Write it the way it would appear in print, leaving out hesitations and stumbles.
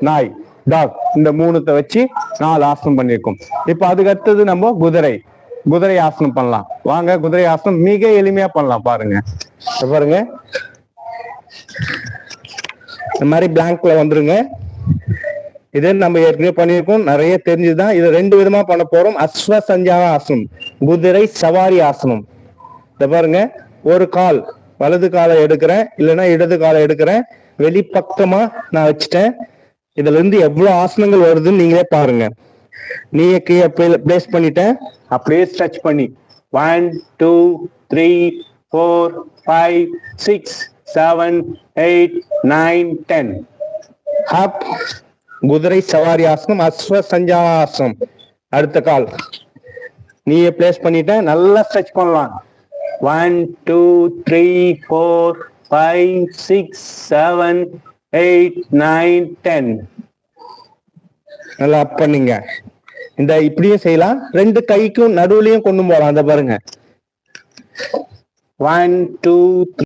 நாய், டாக், இந்த 3 வச்சு 4 ஆசனம் பண்ணியிருக்கோம். இப்ப அதுக்கு அடுத்தது நம்ம குதிரை ஆசனம் பண்ணலாம். வாங்க, குதிரை ஆசனம் மிக எளிமையா பண்ணலாம். பாருங்க பாருங்க, இந்த மாதிரி பிளாங்க்ல வந்துருங்க. இது நம்ம ஏற்கனவே பண்ணியிருக்கோம், நிறைய தெரிஞ்சுதான். இது 2 விதமா பண்ண போறோம். அஸ்வ சஞ்சார ஆசனம், குதிரை சவாரி ஆசனம். இத பாருங்க, ஒரு கால் வலது காலை எடுக்கிறேன், இல்லைன்னா இடது காலை எடுக்கிறேன், வெளிப்பக்கமா நான் வச்சுட்டேன். இதுல இருந்து எவ்வளவு ஆசனங்கள் வருதுன்னு நீங்களே பாருங்க. நீங்க கீழே பிளேஸ் பண்ணிட்டேன், அப்படியே ஸ்ட்ரெச் பண்ணி 1 2 3 4 5 6 7 8 9 10. அப் குதிரை சவாரி ஆசனம், அஸ்வ சஞ்சாசனம். அடுத்த கால் நீயே பிளேஸ் பண்ணிட்ட, நல்லா ஸ்ட்ரெச் பண்ணலாம். 1 2 3 4 5 6 7 8 9 10. நல்லா அப் பண்ணீங்க. இந்த இப்படியும் செய்யலாம், 2 கைக்கும் நடுவுலயும் கொண்டு போகலாம். அந்த பாருங்க, 1 2